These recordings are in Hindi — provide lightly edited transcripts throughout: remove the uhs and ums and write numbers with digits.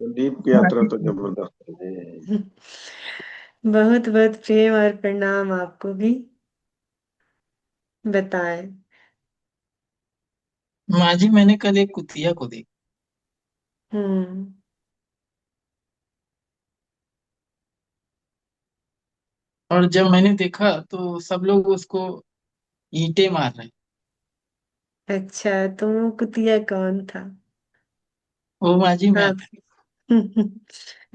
कुलदीप की यात्रा तो जबरदस्त है। बहुत बहुत प्रेम और प्रणाम आपको भी। बताएं। माँ जी, मैंने कल एक कुतिया को देखा। हम्म। और जब मैंने देखा तो सब लोग उसको ईंटें मार रहे हैं। अच्छा, तो वो कुतिया कौन था? वो माँ जी मैं आप। था।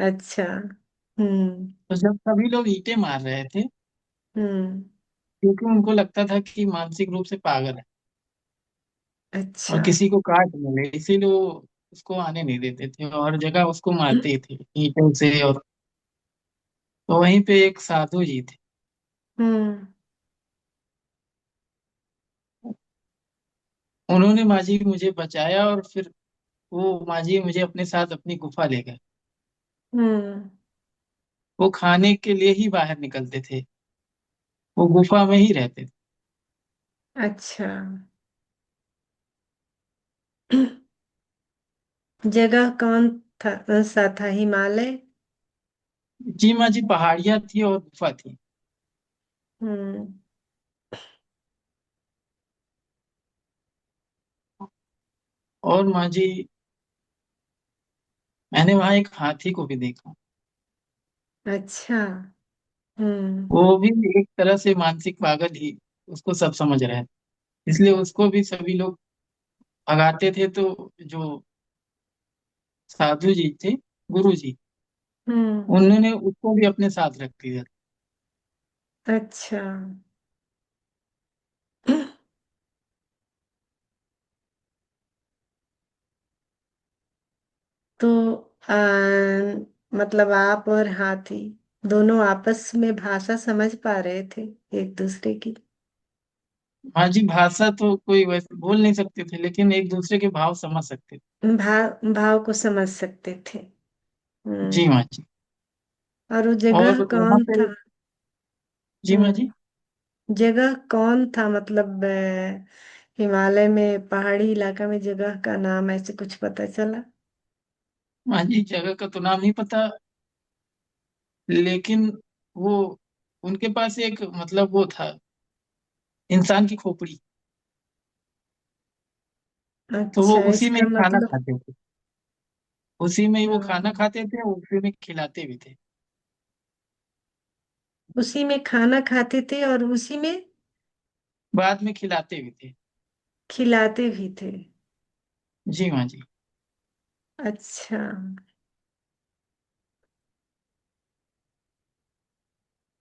अच्छा। हम्म। तो जब सभी लोग ईंटें मार रहे थे, हम्म। क्योंकि उनको लगता था कि मानसिक रूप से पागल है और अच्छा। किसी को काट न ले, इसीलिए वो उसको आने नहीं देते थे और जगह उसको मारते ही थे ईंटों से। और तो वहीं पे एक साधु जी थे। हम्म। उन्होंने माँ जी मुझे बचाया और फिर वो माँ जी मुझे अपने साथ अपनी गुफा ले गए। हम्म। वो खाने के लिए ही बाहर निकलते थे, वो गुफा में ही रहते थे। अच्छा। जगह कौन था सा था? हिमालय? जी माँ जी, पहाड़ियाँ थी और गुफा थी। हम्म। और माँ जी, मैंने वहां एक हाथी को भी देखा। अच्छा। हम्म। वो भी एक तरह से मानसिक पागल ही, उसको सब समझ रहे थे, इसलिए उसको भी सभी लोग भगाते थे। तो जो साधु जी थे, गुरु जी, हम्म। उन्होंने उसको भी अपने साथ रख लिया। अच्छा। तो आ, मतलब आप और हाथी दोनों आपस में भाषा समझ पा रहे थे एक दूसरे की? हाँ जी, भाषा तो कोई वैसे बोल नहीं सकते थे, लेकिन एक दूसरे के भाव समझ सकते थे। भाव को समझ सकते थे। जी हम्म। माँ जी। और वो जगह और वहाँ कौन पे, था? जी माँ जी, हम्म। जगह कौन था मतलब हिमालय में पहाड़ी इलाका में जगह का नाम ऐसे कुछ पता चला? माँ जी जगह का तो नाम नहीं पता, लेकिन वो उनके पास एक मतलब वो था, इंसान की खोपड़ी। तो वो अच्छा, उसी में इसका ही खाना मतलब। खाते थे, उसी में ही वो खाना हाँ, खाते थे, उसी में खिलाते भी थे। उसी में खाना खाते थे और उसी में बाद में खिलाते भी थे। खिलाते भी थे। जी माँ जी। अच्छा।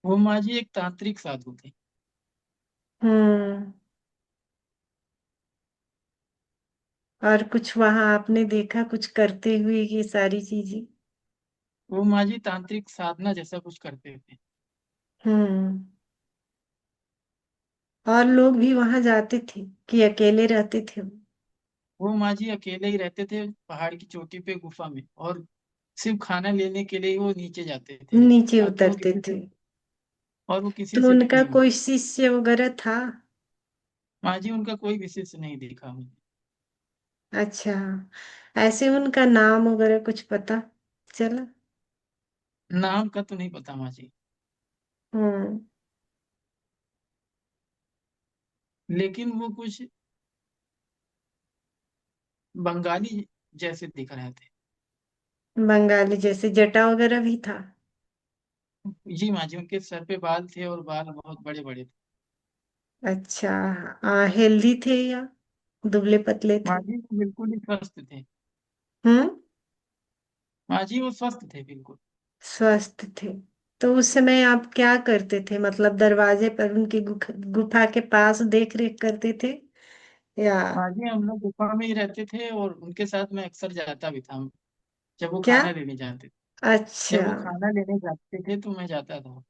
वो माँ जी एक तांत्रिक साधु थे। हम्म। और कुछ वहां आपने देखा कुछ करते हुए ये सारी चीजें? वो माँ जी तांत्रिक साधना जैसा कुछ करते थे। हम्म। और लोग भी वहां जाते थे कि अकेले रहते थे वो? वो माँ जी अकेले ही रहते थे पहाड़ की चोटी पे गुफा में, और सिर्फ खाना लेने के लिए ही वो नीचे जाते थे। नीचे बाकी वो उतरते किसी से, थे? और वो किसी तो से भी उनका नहीं मिले। कोई शिष्य वगैरह था? माँ जी उनका कोई विशेष नहीं दिखा मुझे। अच्छा। ऐसे उनका नाम वगैरह कुछ पता चला? नाम का तो नहीं पता माँ जी, हम्म। लेकिन वो कुछ बंगाली जैसे दिख रहे थे। बंगाली जैसे जटा वगैरह भी था? जी माँ जी, उनके सर पे बाल थे और बाल बहुत बड़े बड़े थे। अच्छा। हेल्दी थे या दुबले पतले माँ थे? जी वो बिल्कुल ही स्वस्थ थे। हम्म। माँ जी वो स्वस्थ थे बिल्कुल। स्वस्थ थे। तो उस समय आप क्या करते थे? मतलब दरवाजे पर उनकी गुफा के पास देख रेख करते थे या माँ जी हम लोग गुफा में ही रहते थे और उनके साथ मैं अक्सर जाता भी था, जब वो क्या? खाना लेने जाते थे। जब अच्छा। वो खाना लेने जाते थे तो मैं जाता था।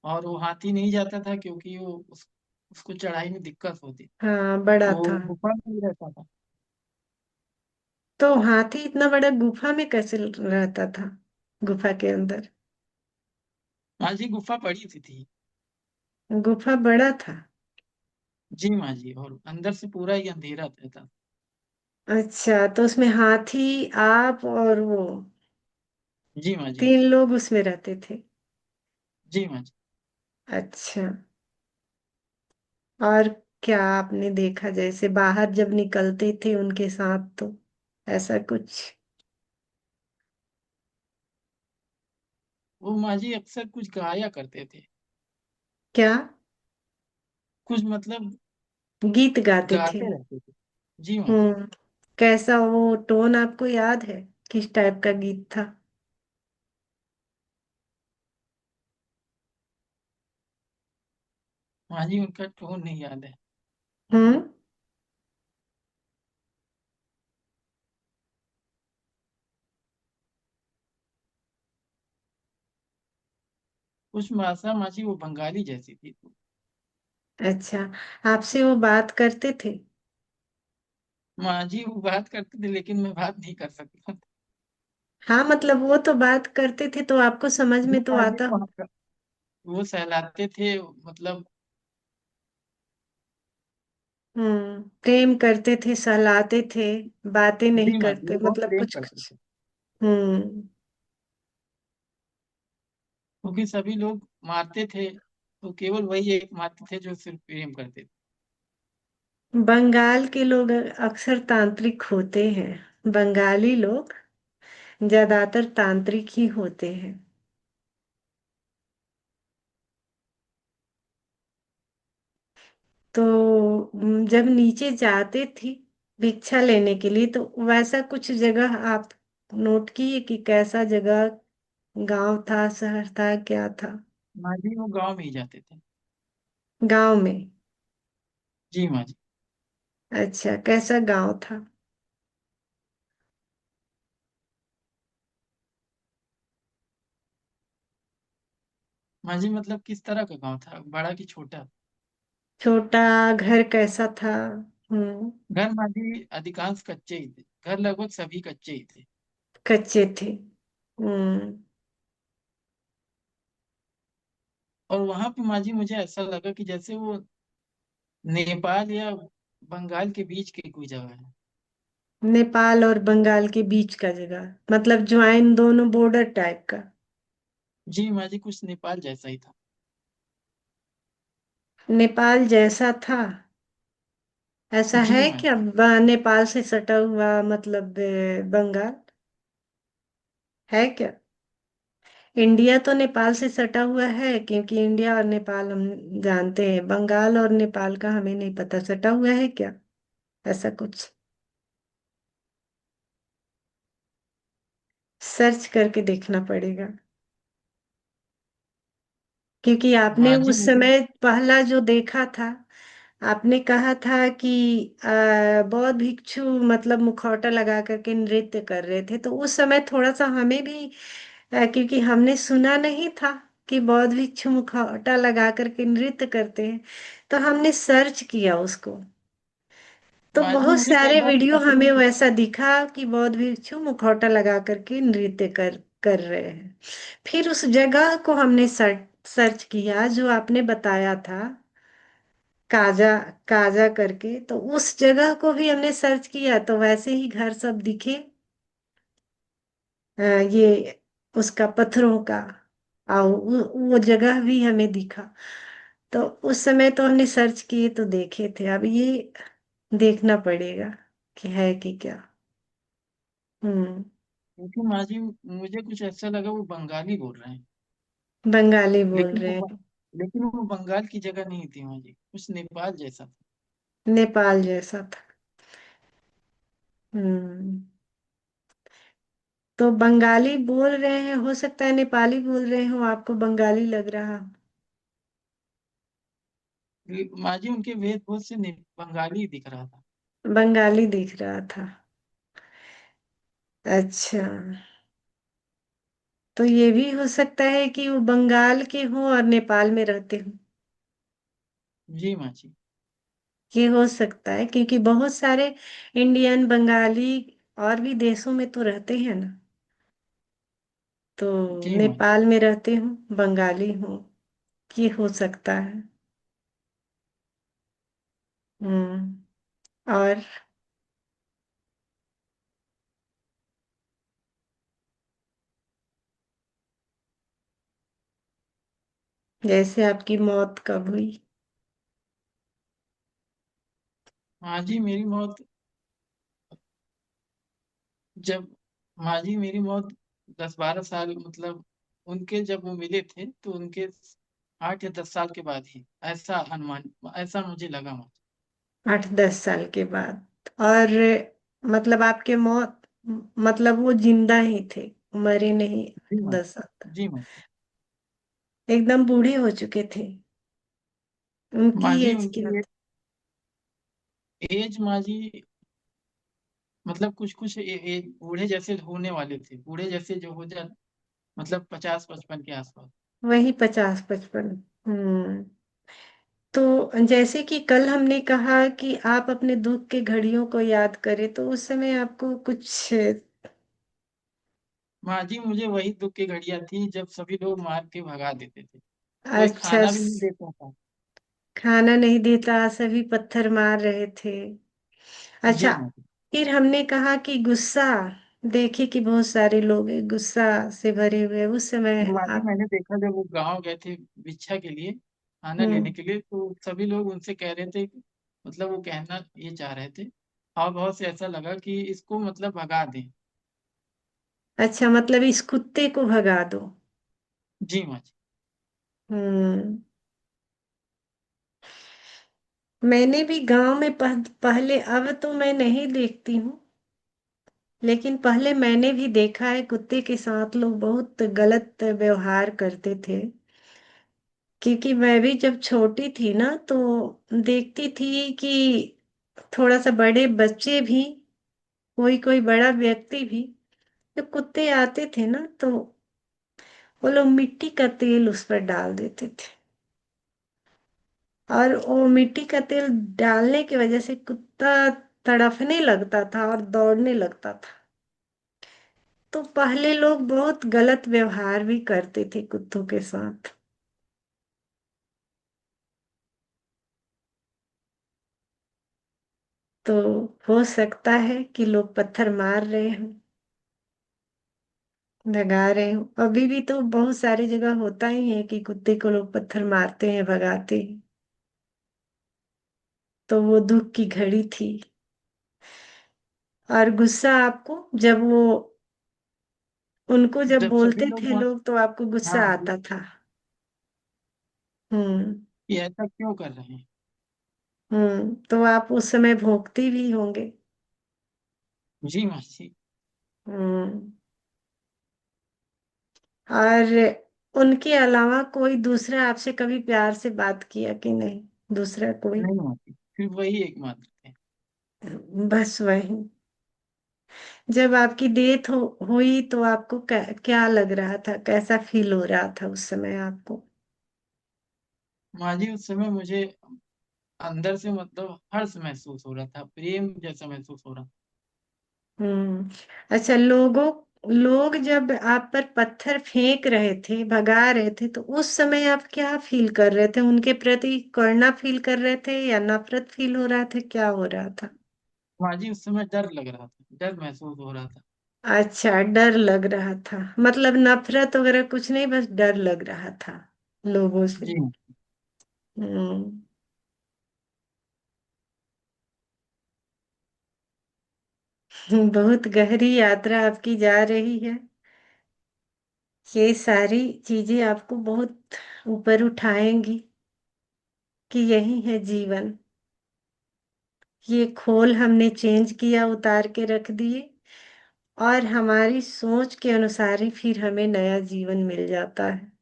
और वो हाथी नहीं जाता था, क्योंकि उसको चढ़ाई में दिक्कत होती, हाँ, बड़ा तो वो था। गुफा में ही रहता था। तो हाथी इतना बड़ा गुफा में कैसे रहता था? गुफा के अंदर? माँ जी गुफा बड़ी सी थी। गुफा बड़ा था? जी माँ जी, और अंदर से पूरा ही अंधेरा रहता। अच्छा, तो उसमें हाथी, आप और वो जी माँ जी। 3 लोग उसमें रहते थे? जी माँ जी। अच्छा। और क्या आपने देखा, जैसे बाहर जब निकलते थे उनके साथ, तो ऐसा कुछ? वो माँ जी अक्सर कुछ गाया करते थे। क्या? कुछ मतलब गीत गाते थे? गाते रहते थे। जी माँ जी। हम्म। कैसा वो टोन आपको याद है? किस टाइप का गीत था? माँ जी उनका टोन नहीं याद है। हम्म। कुछ भाषा माँ जी वो बंगाली जैसी थी। अच्छा। आपसे वो बात करते थे? माँ जी वो बात करते थे लेकिन मैं बात नहीं कर सकता। हाँ, मतलब वो तो बात करते थे तो आपको समझ जी में तो माँ जी आता हो। वो सहलाते थे मतलब। प्रेम करते थे, सहलाते थे, बातें नहीं जी माँ जी करते, वो बहुत मतलब प्रेम कुछ करते कुछ। थे। हम्म। क्योंकि सभी लोग मारते थे तो केवल वही एक मारते थे जो सिर्फ प्रेम करते थे। बंगाल के लोग अक्सर तांत्रिक होते हैं, बंगाली लोग ज्यादातर तांत्रिक ही होते हैं। तो जब नीचे जाते थे भिक्षा लेने के लिए, तो वैसा कुछ जगह आप नोट किए कि कैसा जगह, गांव था, शहर था, क्या था? माँ जी वो गाँव में ही जाते थे। गांव में? जी माँ जी। अच्छा, कैसा गांव था? माँ जी मतलब किस तरह का गाँव था, बड़ा कि छोटा? छोटा? घर कैसा था? हम्म। घर माँ जी अधिकांश कच्चे ही थे, घर लगभग सभी कच्चे ही थे। कच्चे थे? हम्म। और वहां पे माँ जी मुझे ऐसा लगा कि जैसे वो नेपाल या बंगाल के बीच की कोई जगह है। नेपाल और बंगाल के बीच का जगह, मतलब ज्वाइन, दोनों बॉर्डर टाइप का? जी माँ जी कुछ नेपाल जैसा ही था। नेपाल जैसा था? ऐसा जी है माँ क्या? जी। नेपाल से सटा हुआ, मतलब बंगाल है क्या? इंडिया तो नेपाल से सटा हुआ है, क्योंकि इंडिया और नेपाल हम जानते हैं, बंगाल और नेपाल का हमें नहीं पता, सटा हुआ है क्या? ऐसा कुछ सर्च करके देखना पड़ेगा। क्योंकि आपने माँ जी उस मुझे समय पहला जो देखा था, आपने कहा था कि बौद्ध भिक्षु मतलब मुखौटा लगा करके नृत्य कर रहे थे, तो उस समय थोड़ा सा हमें भी क्योंकि हमने सुना नहीं था कि बौद्ध भिक्षु मुखौटा लगा करके नृत्य करते हैं, तो हमने सर्च किया उसको। तो माँ जी बहुत मुझे कई सारे बार वीडियो अपने हमें वैसा दिखा कि बौद्ध भिक्षु मुखौटा लगा करके नृत्य कर रहे हैं। फिर उस जगह को हमने सर्च किया जो आपने बताया था, काजा, काजा करके, तो उस जगह को भी हमने सर्च किया, तो वैसे ही घर सब दिखे। ये उसका पत्थरों का, और वो जगह भी हमें दिखा। तो उस समय तो हमने सर्च किए तो देखे थे, अब ये देखना पड़ेगा कि है कि क्या। हम्म। क्योंकि माँ जी मुझे कुछ ऐसा लगा वो बंगाली बोल रहे हैं। बंगाली बोल लेकिन रहे वो हैं? लेकिन वो बंगाल की जगह नहीं थी माँ जी, कुछ नेपाल जैसा था। नेपाल जैसा था? हम्म। तो बंगाली बोल रहे हैं, हो सकता है नेपाली बोल रहे हो, आपको बंगाली लग रहा हो। माँ जी उनके वेशभूष से बंगाली दिख रहा था। बंगाली दिख रहा था? अच्छा। तो ये भी हो सकता है कि वो बंगाल के हों और नेपाल में रहते हों। जी माँ जी। ये हो सकता है, क्योंकि बहुत सारे इंडियन बंगाली और भी देशों में तो रहते हैं ना, तो जी माँ जी। नेपाल में रहते हों, बंगाली हों, ये हो सकता है। और जैसे आपकी मौत कब हुई? माँ जी मेरी मौत जब माँ जी मेरी मौत 10-12 साल, मतलब उनके जब वो मिले थे तो उनके 8 या 10 साल के बाद ही, ऐसा अनुमान, ऐसा मुझे लगा माँ 8-10 साल के बाद। और मतलब आपके मौत, मतलब वो जिंदा ही थे, मरे नहीं जी। आठ माँ दस साल तक? जी। माँ एकदम बूढ़े हो चुके थे? उनकी माँ जी एज क्या उनकी एज माँ जी, मतलब कुछ कुछ बूढ़े जैसे होने वाले थे, बूढ़े जैसे जो हो जा, मतलब 50-55 के आसपास। थी? वही 50-55। हम्म। तो जैसे कि कल हमने कहा कि आप अपने दुख के घड़ियों को याद करें, तो उस समय आपको कुछ माँ जी मुझे वही दुख की घड़ियां थी जब सभी लोग मार के भगा देते थे, कोई अच्छा, खाना भी नहीं देता था। खाना नहीं देता, सभी पत्थर मार रहे थे। अच्छा। जी माँ जी। फिर हमने कहा कि गुस्सा, देखे कि बहुत सारे लोग गुस्सा से भरे हुए उस समय माँ जी आप। मैंने देखा जब वो गांव गए थे भिक्षा के लिए, खाना लेने हम्म। के लिए, तो सभी लोग उनसे कह रहे थे मतलब वो कहना ये चाह रहे थे, और बहुत से ऐसा लगा कि इसको मतलब भगा दें। अच्छा, मतलब इस कुत्ते को भगा दो। जी माँ जी। हम्म। मैंने भी गांव में पहले, अब तो मैं नहीं देखती हूँ, लेकिन पहले मैंने भी देखा है कुत्ते के साथ लोग बहुत गलत व्यवहार करते थे। क्योंकि मैं भी जब छोटी थी ना, तो देखती थी कि थोड़ा सा बड़े बच्चे भी, कोई कोई बड़ा व्यक्ति भी, जब कुत्ते आते थे ना, तो वो लोग मिट्टी का तेल उस पर डाल देते थे। और वो मिट्टी का तेल डालने की वजह से कुत्ता तड़फने लगता था और दौड़ने लगता था। तो पहले लोग बहुत गलत व्यवहार भी करते थे कुत्तों के साथ। तो हो सकता है कि लोग पत्थर मार रहे हों, भगा रहे हों। अभी भी तो बहुत सारी जगह होता ही है कि कुत्ते को लोग पत्थर मारते हैं, भगाते हैं। तो वो दुख की घड़ी थी। और गुस्सा आपको, जब वो उनको जब जब सभी बोलते लोग थे वहाँ, लोग, तो आपको गुस्सा हाँ जी, आता था? हम्म। कि ऐसा क्यों कर रहे हैं। तो आप उस समय भोंकते भी होंगे? जी माँ जी। हम्म। और उनके अलावा कोई दूसरा आपसे कभी प्यार से बात किया कि नहीं? दूसरा कोई? नहीं माँ जी, फिर वही एकमात्र थे। बस वही। जब आपकी डेथ हुई तो आपको क्या लग रहा था, कैसा फील हो रहा था उस समय आपको? माँ जी उस समय मुझे अंदर से मतलब हर्ष महसूस हो रहा था, प्रेम जैसा महसूस हो रहा था। हम्म। अच्छा, लोग जब आप पर पत्थर फेंक रहे थे, भगा रहे थे, तो उस समय आप क्या फील कर रहे थे? उनके प्रति करुणा फील कर रहे थे या नफरत फील हो रहा था, क्या हो रहा था? माँ जी उस समय डर लग रहा था, डर महसूस हो रहा था। अच्छा, डर लग रहा था, मतलब नफरत वगैरह कुछ नहीं, बस डर लग रहा था लोगों से। जी। हम्म। बहुत गहरी यात्रा आपकी जा रही है। ये सारी चीजें आपको बहुत ऊपर उठाएंगी कि यही है जीवन। ये खोल हमने चेंज किया, उतार के रख दिए, और हमारी सोच के अनुसार ही फिर हमें नया जीवन मिल जाता है,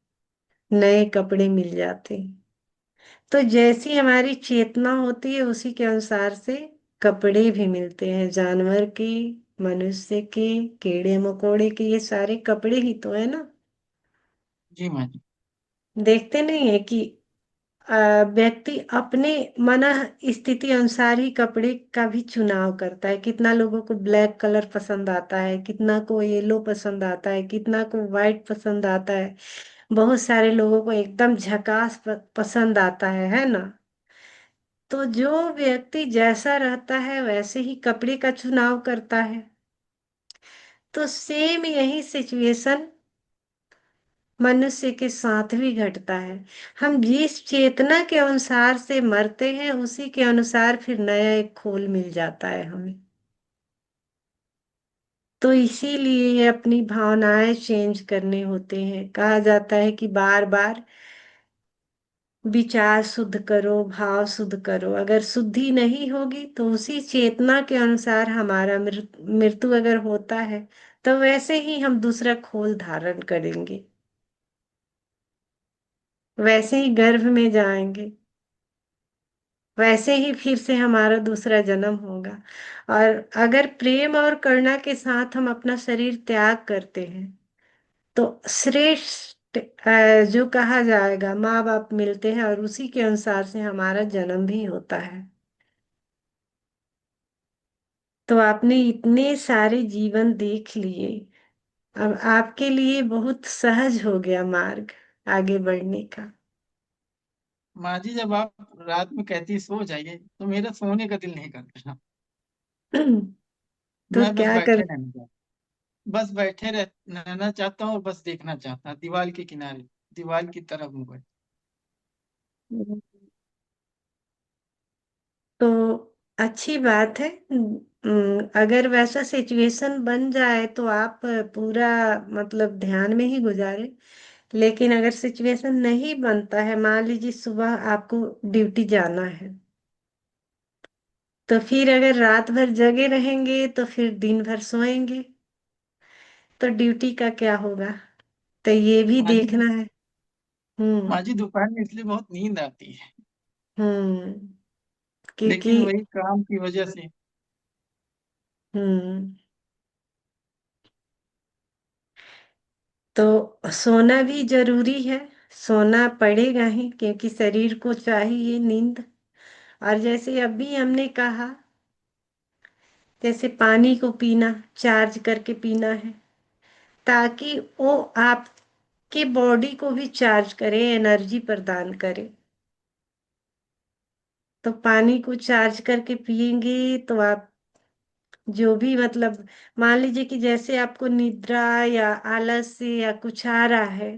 नए कपड़े मिल जाते हैं। तो जैसी हमारी चेतना होती है, उसी के अनुसार से कपड़े भी मिलते हैं। जानवर के, मनुष्य के, कीड़े मकोड़े के, ये सारे कपड़े ही तो है ना। जी माँ जी। देखते नहीं है कि व्यक्ति अपने मन स्थिति अनुसार ही कपड़े का भी चुनाव करता है। कितना लोगों को ब्लैक कलर पसंद आता है, कितना को येलो पसंद आता है, कितना को व्हाइट पसंद आता है, बहुत सारे लोगों को एकदम झकास पसंद आता है ना। तो जो व्यक्ति जैसा रहता है वैसे ही कपड़े का चुनाव करता है। तो सेम यही सिचुएशन मनुष्य के साथ भी घटता है। हम जिस चेतना के अनुसार से मरते हैं उसी के अनुसार फिर नया एक खोल मिल जाता है हमें। तो इसीलिए अपनी भावनाएं चेंज करने होते हैं। कहा जाता है कि बार बार विचार शुद्ध करो, भाव शुद्ध करो। अगर शुद्धि नहीं होगी तो उसी चेतना के अनुसार हमारा मृत्यु अगर होता है तो वैसे ही हम दूसरा खोल धारण करेंगे, वैसे ही गर्भ में जाएंगे, वैसे ही फिर से हमारा दूसरा जन्म होगा। और अगर प्रेम और करुणा के साथ हम अपना शरीर त्याग करते हैं तो श्रेष्ठ जो कहा जाएगा, माँ बाप मिलते हैं और उसी के अनुसार से हमारा जन्म भी होता है। तो आपने इतने सारे जीवन देख लिए, अब आपके लिए बहुत सहज हो गया मार्ग आगे बढ़ने का। माँ जी, जब आप रात में कहती सो जाइए तो मेरा सोने का दिल नहीं करता। तो मैं बस क्या कर। बैठे रहना चाहता बस बैठे रहना चाहता हूँ और बस देखना चाहता हूँ दीवार के किनारे, दीवार की तरफ मुंह। तो अच्छी बात है। अगर वैसा सिचुएशन बन जाए तो आप पूरा मतलब ध्यान में ही गुजारे। लेकिन अगर सिचुएशन नहीं बनता है, मान लीजिए सुबह आपको ड्यूटी जाना है, तो फिर अगर रात भर जगे रहेंगे तो फिर दिन भर सोएंगे, तो ड्यूटी का क्या होगा। तो ये भी माँ जी देखना है। हम्म। माँ जी, दोपहर में इसलिए बहुत नींद आती है, हम्म। क्योंकि लेकिन वही काम की वजह से। हम्म। तो सोना भी जरूरी है, सोना पड़ेगा ही क्योंकि शरीर को चाहिए नींद। और जैसे अभी हमने कहा, जैसे पानी को पीना, चार्ज करके पीना है ताकि वो आपके बॉडी को भी चार्ज करे, एनर्जी प्रदान करे। तो पानी को चार्ज करके पिएंगे तो आप जो भी मतलब, मान लीजिए कि जैसे आपको निद्रा या आलस से या कुछ आ रहा है,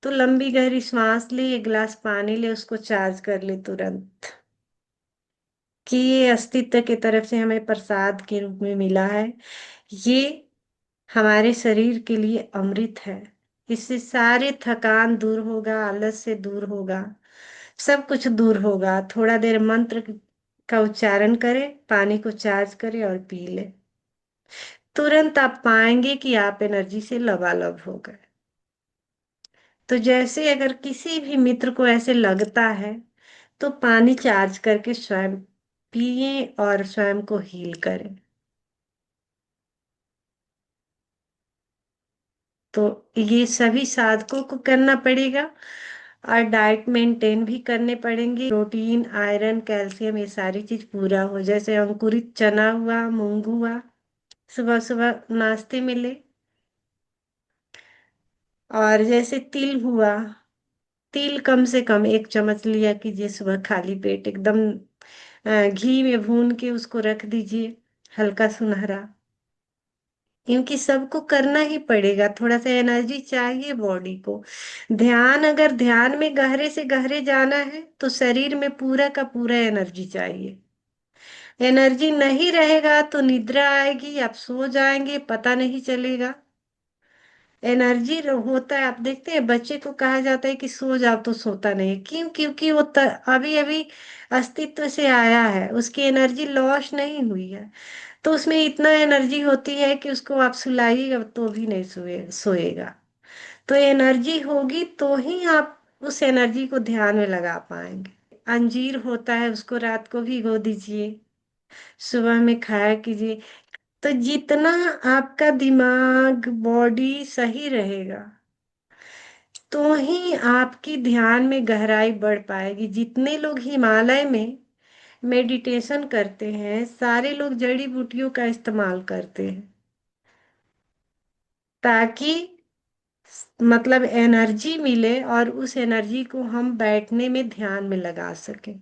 तो लंबी गहरी सांस ले, एक गिलास पानी ले, उसको चार्ज कर ले तुरंत, कि ये अस्तित्व की तरफ से हमें प्रसाद के रूप में मिला है। ये हमारे शरीर के लिए अमृत है। इससे सारे थकान दूर होगा, आलस से दूर होगा, सब कुछ दूर होगा। थोड़ा देर मंत्र का उच्चारण करें, पानी को चार्ज करें और पी ले, तुरंत आप पाएंगे कि आप एनर्जी से लबालब हो गए। तो जैसे अगर किसी भी मित्र को ऐसे लगता है तो पानी चार्ज करके स्वयं पिए और स्वयं को हील करें। तो ये सभी साधकों को करना पड़ेगा। और डाइट मेंटेन भी करने पड़ेंगे, प्रोटीन, आयरन, कैल्शियम, ये सारी चीज पूरा हो। जैसे अंकुरित चना हुआ, मूंग हुआ, सुबह सुबह नाश्ते में ले। और जैसे तिल हुआ, तिल कम से कम 1 चम्मच लिया कीजिए सुबह, खाली पेट एकदम घी में भून के उसको रख दीजिए, हल्का सुनहरा। क्योंकि सबको करना ही पड़ेगा, थोड़ा सा एनर्जी चाहिए बॉडी को। ध्यान, अगर ध्यान में गहरे से गहरे जाना है तो शरीर में पूरा का पूरा एनर्जी चाहिए। एनर्जी नहीं रहेगा तो निद्रा आएगी, आप सो जाएंगे, पता नहीं चलेगा। एनर्जी होता है, आप देखते हैं बच्चे को कहा जाता है कि सो जाओ तो सोता नहीं, क्यों? क्योंकि वो अभी अभी अस्तित्व से आया है, उसकी एनर्जी लॉस नहीं हुई है। तो उसमें इतना एनर्जी होती है कि उसको आप सुलाइएगा तो भी नहीं सोएगा। तो एनर्जी होगी तो ही आप उस एनर्जी को ध्यान में लगा पाएंगे। अंजीर होता है, उसको रात को भिगो दीजिए, सुबह में खाया कीजिए। तो जितना आपका दिमाग, बॉडी सही रहेगा तो ही आपकी ध्यान में गहराई बढ़ पाएगी। जितने लोग हिमालय में मेडिटेशन करते हैं, सारे लोग जड़ी बूटियों का इस्तेमाल करते हैं ताकि मतलब एनर्जी मिले और उस एनर्जी को हम बैठने में, ध्यान में लगा सके।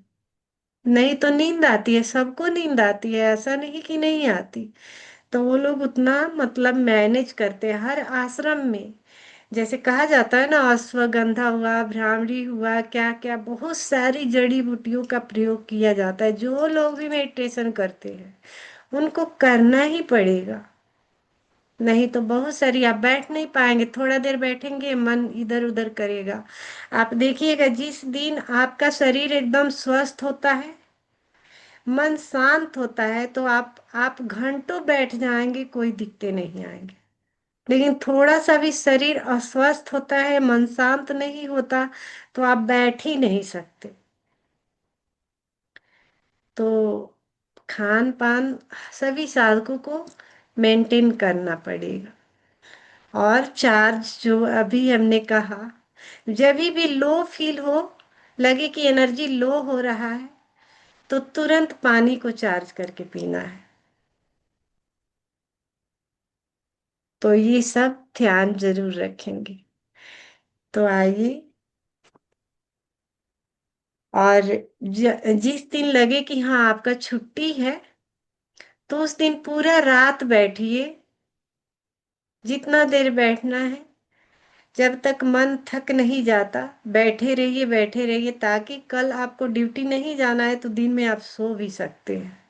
नहीं तो नींद आती है, सबको नींद आती है, ऐसा नहीं कि नहीं आती। तो वो लोग उतना मतलब मैनेज करते हैं। हर आश्रम में जैसे कहा जाता है ना, अश्वगंधा हुआ, भ्रामरी हुआ, क्या क्या बहुत सारी जड़ी बूटियों का प्रयोग किया जाता है। जो लोग भी मेडिटेशन करते हैं उनको करना ही पड़ेगा, नहीं तो बहुत सारी आप बैठ नहीं पाएंगे। थोड़ा देर बैठेंगे मन इधर उधर करेगा। आप देखिएगा, जिस दिन आपका शरीर एकदम स्वस्थ होता है, मन शांत होता है, तो आप घंटों बैठ जाएंगे, कोई दिक्कतें नहीं आएंगे। लेकिन थोड़ा सा भी शरीर अस्वस्थ होता है, मन शांत नहीं होता, तो आप बैठ ही नहीं सकते। तो खान पान सभी साधकों को मेंटेन करना पड़ेगा। और चार्ज जो अभी हमने कहा, जब भी लो फील हो, लगे कि एनर्जी लो हो रहा है, तो तुरंत पानी को चार्ज करके पीना है। तो ये सब ध्यान जरूर रखेंगे। तो आइए, और जिस दिन लगे कि हाँ आपका छुट्टी है, तो उस दिन पूरा रात बैठिए, जितना देर बैठना है, जब तक मन थक नहीं जाता बैठे रहिए, बैठे रहिए, ताकि कल आपको ड्यूटी नहीं जाना है तो दिन में आप सो भी सकते हैं।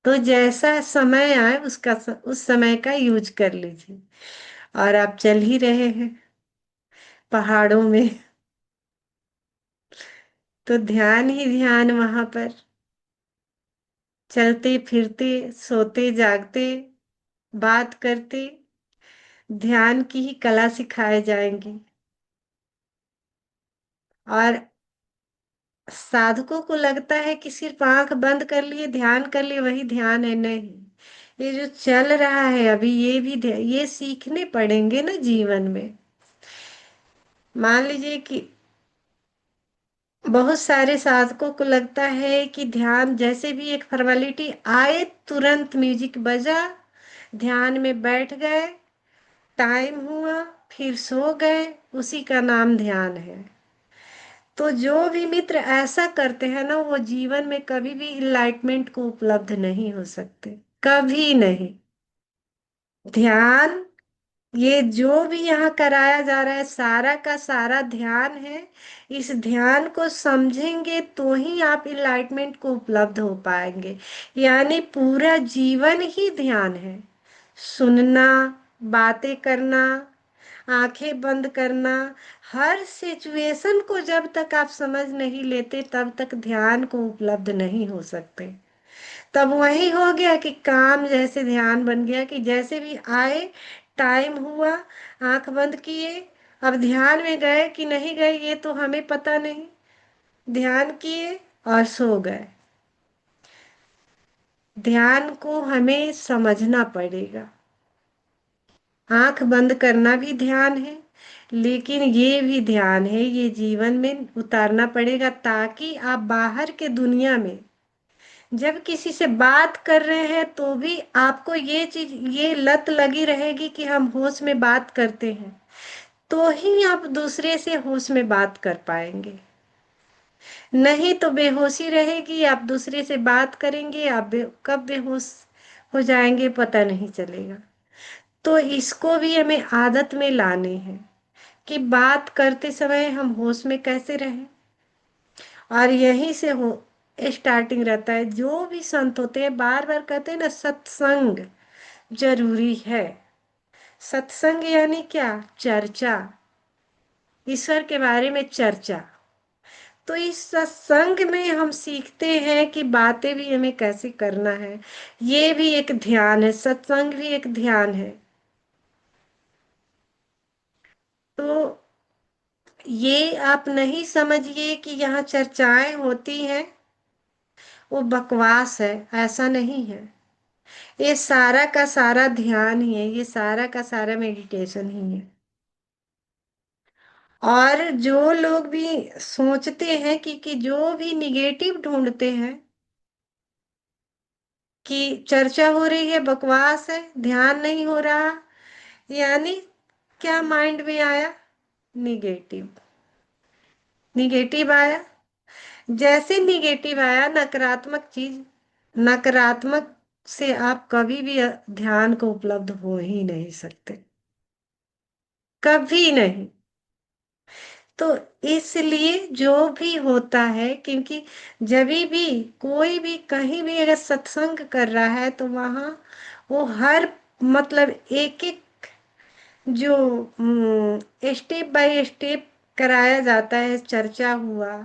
तो जैसा समय आए उस समय का यूज कर लीजिए। और आप चल ही रहे हैं पहाड़ों में, तो ध्यान ही ध्यान वहां पर, चलते फिरते, सोते जागते, बात करते, ध्यान की ही कला सिखाए जाएंगी। और साधकों को लगता है कि सिर्फ आंख बंद कर लिए, ध्यान कर लिए, वही ध्यान है। नहीं, ये जो चल रहा है अभी, ये भी ये सीखने पड़ेंगे ना जीवन में। मान लीजिए कि बहुत सारे साधकों को लगता है कि ध्यान जैसे भी एक फॉर्मेलिटी आए, तुरंत म्यूजिक बजा, ध्यान में बैठ गए, टाइम हुआ, फिर सो गए, उसी का नाम ध्यान है। तो जो भी मित्र ऐसा करते हैं ना, वो जीवन में कभी भी इनलाइटमेंट को उपलब्ध नहीं हो सकते, कभी नहीं। ध्यान, ये जो भी यहाँ कराया जा रहा है, सारा का सारा ध्यान है। इस ध्यान को समझेंगे तो ही आप इनलाइटमेंट को उपलब्ध हो पाएंगे। यानी पूरा जीवन ही ध्यान है। सुनना, बातें करना, आंखें बंद करना, हर सिचुएशन को जब तक आप समझ नहीं लेते, तब तक ध्यान को उपलब्ध नहीं हो सकते। तब वही हो गया कि काम जैसे ध्यान बन गया, कि जैसे भी आए, टाइम हुआ, आंख बंद किए, अब ध्यान में गए कि नहीं गए ये तो हमें पता नहीं, ध्यान किए और सो गए। ध्यान को हमें समझना पड़ेगा। आंख बंद करना भी ध्यान है, लेकिन ये भी ध्यान है, ये जीवन में उतारना पड़ेगा, ताकि आप बाहर के दुनिया में जब किसी से बात कर रहे हैं तो भी आपको ये चीज, ये लत लगी रहेगी कि हम होश में बात करते हैं, तो ही आप दूसरे से होश में बात कर पाएंगे। नहीं तो बेहोशी रहेगी, आप दूसरे से बात करेंगे, आप कब बेहोश हो जाएंगे पता नहीं चलेगा। तो इसको भी हमें आदत में लानी है कि बात करते समय हम होश में कैसे रहें। और यहीं से हो स्टार्टिंग रहता है। जो भी संत होते हैं बार बार कहते हैं ना, सत्संग जरूरी है। सत्संग यानी क्या? चर्चा, ईश्वर के बारे में चर्चा। तो इस सत्संग में हम सीखते हैं कि बातें भी हमें कैसे करना है। ये भी एक ध्यान है, सत्संग भी एक ध्यान है। तो ये आप नहीं समझिए कि यहाँ चर्चाएं होती हैं वो बकवास है, ऐसा नहीं है। ये सारा का सारा ध्यान ही है, ये सारा का सारा मेडिटेशन ही है। और जो लोग भी सोचते हैं कि जो भी निगेटिव ढूंढते हैं कि चर्चा हो रही है, बकवास है, ध्यान नहीं हो रहा, यानी क्या माइंड में आया? निगेटिव। निगेटिव आया, जैसे निगेटिव आया, नकारात्मक चीज, नकारात्मक से आप कभी भी ध्यान को उपलब्ध हो ही नहीं सकते, कभी नहीं। तो इसलिए जो भी होता है, क्योंकि जब भी कोई भी कहीं भी अगर सत्संग कर रहा है तो वहाँ वो हर मतलब एक एक जो स्टेप बाय स्टेप कराया जाता है, चर्चा हुआ,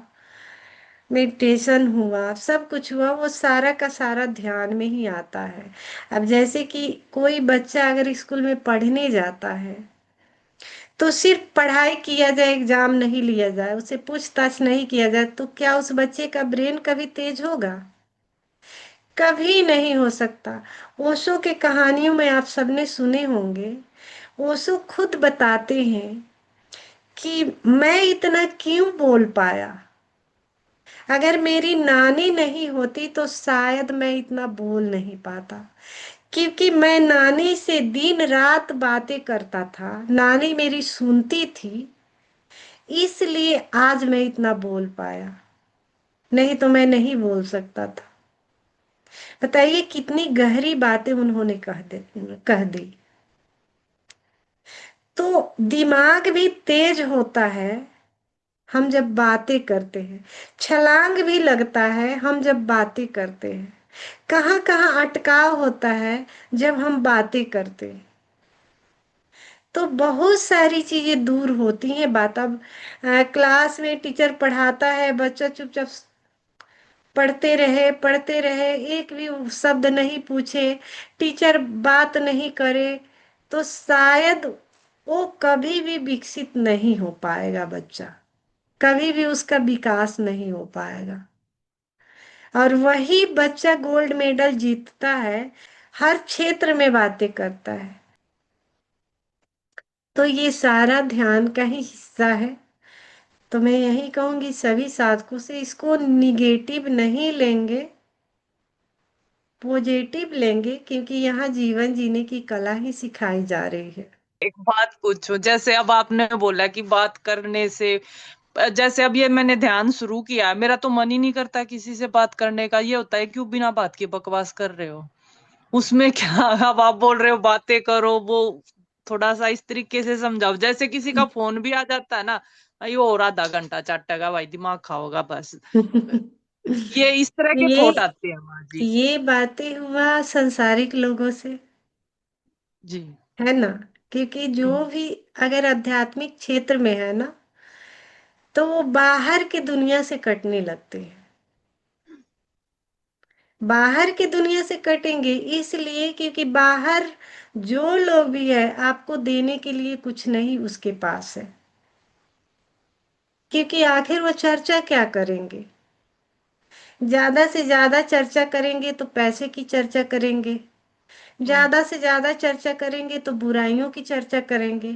मेडिटेशन हुआ, सब कुछ हुआ, वो सारा का सारा ध्यान में ही आता है। अब जैसे कि कोई बच्चा अगर स्कूल में पढ़ने जाता है तो सिर्फ पढ़ाई किया जाए, एग्जाम नहीं लिया जाए, उसे पूछताछ नहीं किया जाए, तो क्या उस बच्चे का ब्रेन कभी तेज होगा? कभी नहीं हो सकता। ओशो के कहानियों में आप सबने सुने होंगे, ओशो खुद बताते हैं कि मैं इतना क्यों बोल पाया, अगर मेरी नानी नहीं होती तो शायद मैं इतना बोल नहीं पाता, क्योंकि मैं नानी से दिन रात बातें करता था, नानी मेरी सुनती थी, इसलिए आज मैं इतना बोल पाया, नहीं तो मैं नहीं बोल सकता था। बताइए कितनी गहरी बातें उन्होंने कह दी। तो दिमाग भी तेज होता है हम जब बातें करते हैं, छलांग भी लगता है हम जब बातें करते हैं, कहाँ कहाँ अटकाव होता है जब हम बातें करते हैं। तो बहुत सारी चीजें दूर होती हैं। बात अब क्लास में टीचर पढ़ाता है, बच्चा चुपचाप पढ़ते रहे, एक भी शब्द नहीं पूछे, टीचर बात नहीं करे, तो शायद वो कभी भी विकसित नहीं हो पाएगा बच्चा, कभी भी उसका विकास नहीं हो पाएगा। और वही बच्चा गोल्ड मेडल जीतता है, हर क्षेत्र में बातें करता है। तो ये सारा ध्यान का ही हिस्सा है। तो मैं यही कहूंगी सभी साधकों से, इसको निगेटिव नहीं लेंगे, पॉजिटिव लेंगे, क्योंकि यहाँ जीवन जीने की कला ही सिखाई जा रही है। एक बात पूछो, जैसे अब आपने बोला कि बात करने से, जैसे अब ये मैंने ध्यान शुरू किया, मेरा तो मन ही नहीं करता किसी से बात करने का। ये होता है क्यों बिना बात के बकवास कर रहे हो, उसमें क्या? अब आप बोल रहे हो बातें करो, वो थोड़ा सा इस तरीके से समझाओ, जैसे किसी का फोन भी आ जाता है ना, ये और आधा घंटा चाटेगा भाई, दिमाग खाओगा बस। ये इस तरह के ये थॉट आते हैं माँ जी। ये बातें हुआ संसारिक लोगों से, जी। है ना? क्योंकि जो भी अगर आध्यात्मिक क्षेत्र में है ना, तो वो बाहर की दुनिया से कटने लगते हैं। बाहर की दुनिया से कटेंगे इसलिए क्योंकि बाहर जो लोग भी है आपको देने के लिए कुछ नहीं उसके पास है, क्योंकि आखिर वो चर्चा क्या करेंगे? ज्यादा से ज्यादा चर्चा करेंगे तो पैसे की चर्चा करेंगे, ज्यादा से ज्यादा चर्चा करेंगे तो बुराइयों की चर्चा करेंगे,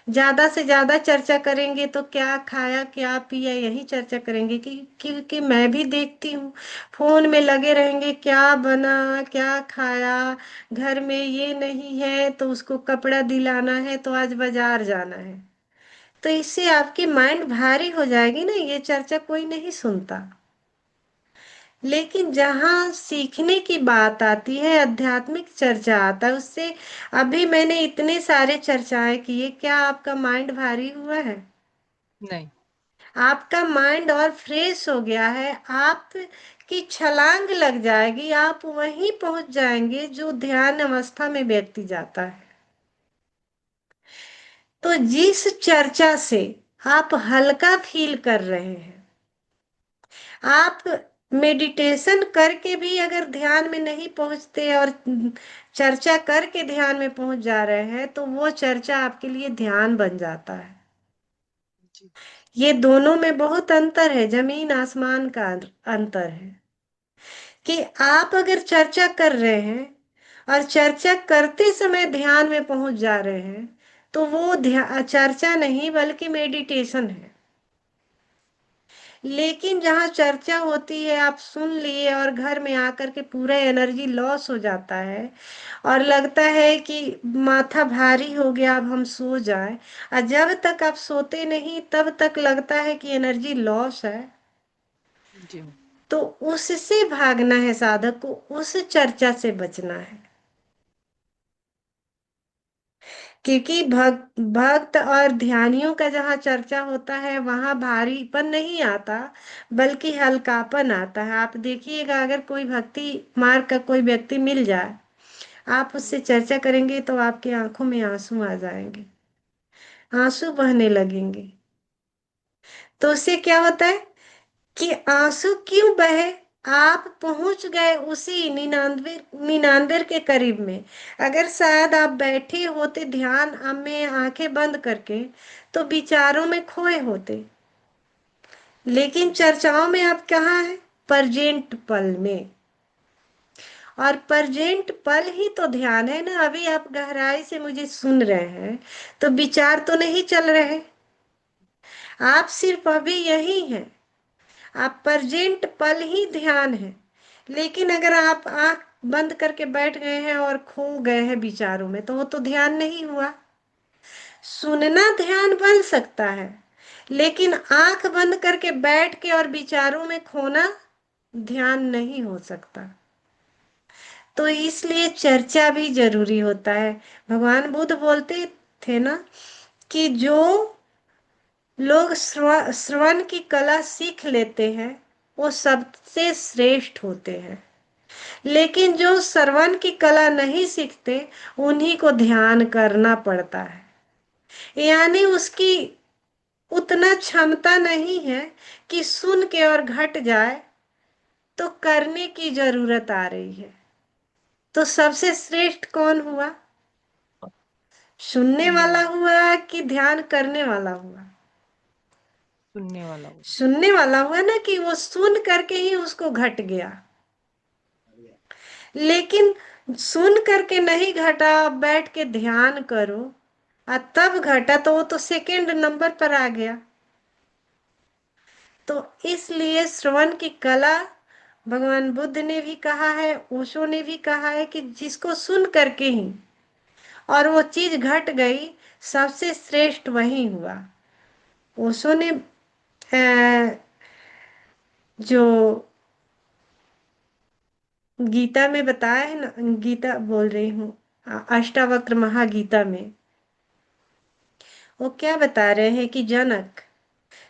ज्यादा से ज्यादा चर्चा करेंगे तो क्या खाया क्या पिया यही चर्चा करेंगे। क्योंकि मैं भी देखती हूँ, फोन में लगे रहेंगे, क्या बना क्या खाया, घर में ये नहीं है तो उसको कपड़ा दिलाना है तो आज बाजार जाना है। तो इससे आपकी माइंड भारी हो जाएगी ना, ये चर्चा कोई नहीं सुनता। लेकिन जहाँ सीखने की बात आती है, आध्यात्मिक चर्चा आता है, उससे अभी मैंने इतने सारे चर्चाएं किए, क्या आपका माइंड भारी हुआ है? नहीं। आपका माइंड और फ्रेश हो गया है, आप की छलांग लग जाएगी, आप वहीं पहुंच जाएंगे जो ध्यान अवस्था में व्यक्ति जाता है। तो जिस चर्चा से आप हल्का फील कर रहे हैं, आप मेडिटेशन करके भी अगर ध्यान में नहीं पहुंचते और चर्चा करके ध्यान में पहुंच जा रहे हैं, तो वो चर्चा आपके लिए ध्यान बन जाता है। जी। ये दोनों में बहुत अंतर है, जमीन आसमान का अंतर है। कि आप अगर चर्चा कर रहे हैं और चर्चा करते समय ध्यान में पहुंच जा रहे हैं, तो वो चर्चा नहीं बल्कि मेडिटेशन है। लेकिन जहाँ चर्चा होती है, आप सुन लिए और घर में आकर के पूरा एनर्जी लॉस हो जाता है और लगता है कि माथा भारी हो गया, अब हम सो जाएं, और जब तक आप सोते नहीं तब तक लगता है कि एनर्जी लॉस है। जी। तो उससे भागना है साधक को, उस चर्चा से बचना है। क्योंकि भक्त और ध्यानियों का जहाँ चर्चा होता है वहां भारीपन नहीं आता, बल्कि हल्कापन आता है। आप देखिएगा, अगर कोई भक्ति मार्ग का कोई व्यक्ति मिल जाए, आप उससे चर्चा करेंगे तो आपकी आंखों में आंसू आ जाएंगे, आंसू बहने लगेंगे। तो उससे क्या होता है कि आंसू क्यों बहे? आप पहुंच गए उसी 99 के करीब में। अगर शायद आप बैठे होते ध्यान में आंखें बंद करके, तो विचारों में खोए होते। लेकिन चर्चाओं में आप कहाँ हैं? प्रेजेंट पल में। और प्रेजेंट पल ही तो ध्यान है ना। अभी आप गहराई से मुझे सुन रहे हैं, तो विचार तो नहीं चल रहे, आप सिर्फ अभी यही हैं। आप प्रेजेंट पल ही ध्यान है। लेकिन अगर आप आंख बंद करके बैठ गए हैं और खो गए हैं विचारों में, तो वो तो ध्यान नहीं हुआ। सुनना ध्यान बन सकता है, लेकिन आंख बंद करके बैठ के और विचारों में खोना ध्यान नहीं हो सकता। तो इसलिए चर्चा भी जरूरी होता है। भगवान बुद्ध बोलते थे ना कि जो लोग श्रवण की कला सीख लेते हैं वो सबसे श्रेष्ठ होते हैं। लेकिन जो श्रवण की कला नहीं सीखते, उन्हीं को ध्यान करना पड़ता है। यानी उसकी उतना क्षमता नहीं है कि सुन के और घट जाए, तो करने की जरूरत आ रही है। तो सबसे श्रेष्ठ कौन हुआ? सुनने वाला हुआ कि ध्यान करने वाला हुआ? सुनने वाला हो। सुनने वाला हुआ ना, कि वो सुन करके ही उसको घट गया। लेकिन सुन करके नहीं घटा, बैठ के ध्यान करो और तब घटा, तो वो तो सेकंड नंबर पर आ गया। तो इसलिए श्रवण की कला, भगवान बुद्ध ने भी कहा है, ओशो ने भी कहा है कि जिसको सुन करके ही और वो चीज घट गई, सबसे श्रेष्ठ वही हुआ। ओशो ने जो गीता में बताया है ना, गीता बोल रही हूँ, अष्टावक्र महागीता में वो क्या बता रहे हैं कि जनक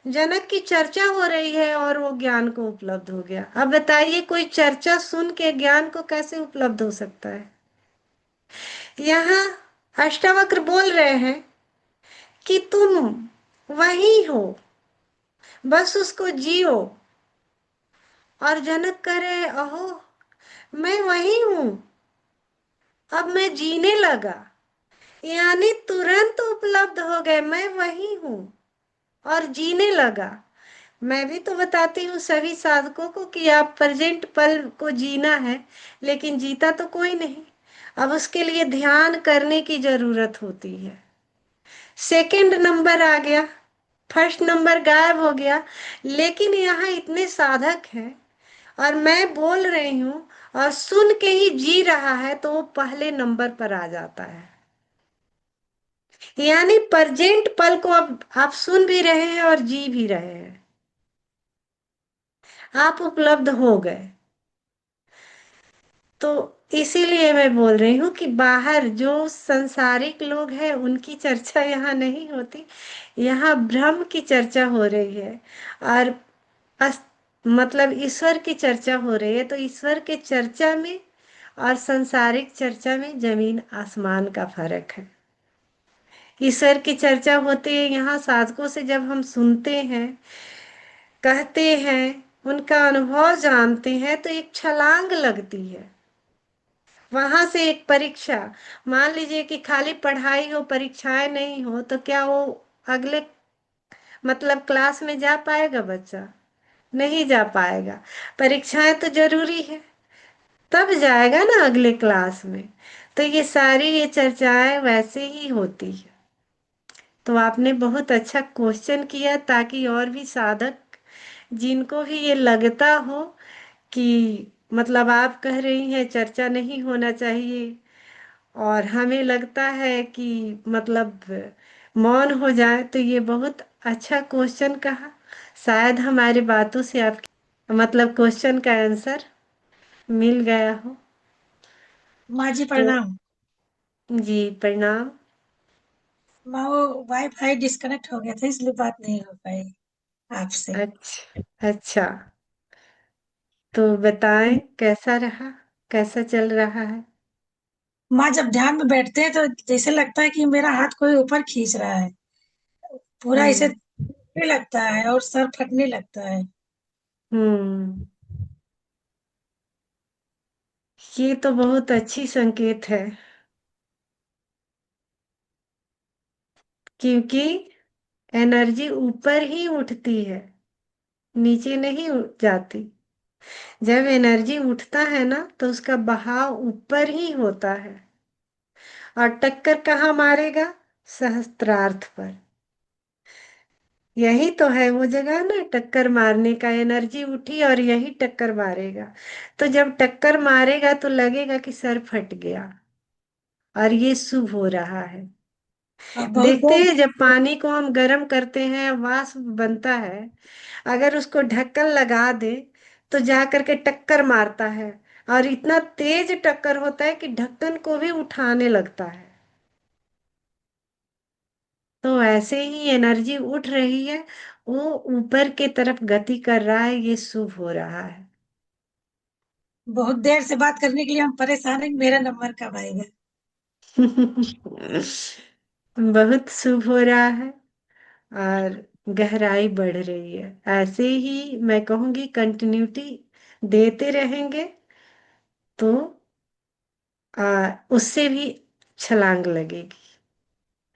जनक की चर्चा हो रही है और वो ज्ञान को उपलब्ध हो गया। अब बताइए, कोई चर्चा सुन के ज्ञान को कैसे उपलब्ध हो सकता है? यहाँ अष्टावक्र बोल रहे हैं कि तुम वही हो, बस उसको जियो। और जनक कह रहे, अहो मैं वही हूं, अब मैं जीने लगा। यानी तुरंत उपलब्ध हो गए, मैं वही हूं और जीने लगा। मैं भी तो बताती हूँ सभी साधकों को कि आप प्रेजेंट पल को जीना है, लेकिन जीता तो कोई नहीं। अब उसके लिए ध्यान करने की जरूरत होती है। सेकंड नंबर आ गया, फर्स्ट नंबर गायब हो गया। लेकिन यहाँ इतने साधक हैं और मैं बोल रही हूँ और सुन के ही जी रहा है, तो वो पहले नंबर पर आ जाता है। यानी प्रेजेंट पल को अब आप सुन भी रहे हैं और जी भी रहे हैं, आप उपलब्ध हो गए। तो इसीलिए मैं बोल रही हूँ कि बाहर जो संसारिक लोग हैं उनकी चर्चा यहाँ नहीं होती, यहाँ ब्रह्म की चर्चा हो रही है। और मतलब ईश्वर की चर्चा हो रही है। तो ईश्वर के चर्चा में और संसारिक चर्चा में जमीन आसमान का फर्क है। ईश्वर की चर्चा होती है यहाँ साधकों से, जब हम सुनते हैं, कहते हैं, उनका अनुभव जानते हैं, तो एक छलांग लगती है। वहां से एक परीक्षा, मान लीजिए कि खाली पढ़ाई हो, परीक्षाएं नहीं हो, तो क्या वो अगले मतलब क्लास में जा पाएगा बच्चा? नहीं जा पाएगा। परीक्षाएं तो जरूरी है, तब जाएगा ना अगले क्लास में। तो ये सारी ये चर्चाएं वैसे ही होती है। तो आपने बहुत अच्छा क्वेश्चन किया, ताकि और भी साधक जिनको भी ये लगता हो कि मतलब आप कह रही हैं चर्चा नहीं होना चाहिए, और हमें लगता है कि मतलब मौन हो जाए, तो ये बहुत अच्छा क्वेश्चन कहा। शायद हमारी बातों से आपकी मतलब क्वेश्चन का आंसर मिल गया हो माँ जी तो। प्रणाम। जी प्रणाम। माँ वो वाईफाई डिस्कनेक्ट हो गया था इसलिए बात नहीं हो पाई आपसे। अच्छा अच्छा, तो बताएं कैसा रहा, कैसा चल रहा है। माँ जब ध्यान में बैठते हैं तो जैसे लगता है कि मेरा हाथ कोई ऊपर खींच रहा है, पूरा ऐसे हम्म दुखने लगता है और सर फटने लगता है। हम्म। ये तो बहुत अच्छी संकेत है, क्योंकि एनर्जी ऊपर ही उठती है, नीचे नहीं जाती। जब एनर्जी उठता है ना तो उसका बहाव ऊपर ही होता है, और टक्कर कहाँ मारेगा? सहस्त्रार्थ पर। यही तो है वो जगह ना, टक्कर मारने का। एनर्जी उठी और यही टक्कर मारेगा। तो जब टक्कर मारेगा तो लगेगा कि सर फट गया, और ये शुभ हो रहा है। और बहुत देखते देर हैं जब पानी को हम गर्म करते हैं, वाष्प बनता है, अगर उसको ढक्कन लगा दे तो जा करके टक्कर मारता है, और इतना तेज टक्कर होता है कि ढक्कन को भी उठाने लगता है। तो ऐसे ही एनर्जी उठ रही है, वो ऊपर के तरफ गति कर रहा है, ये शुभ हो रहा है। बहुत देर से बात करने के लिए हम परेशान हैं कि मेरा नंबर कब आएगा। बहुत शुभ हो रहा है, और गहराई बढ़ रही है। ऐसे ही मैं कहूंगी कंटिन्यूटी देते रहेंगे तो उससे भी छलांग लगेगी।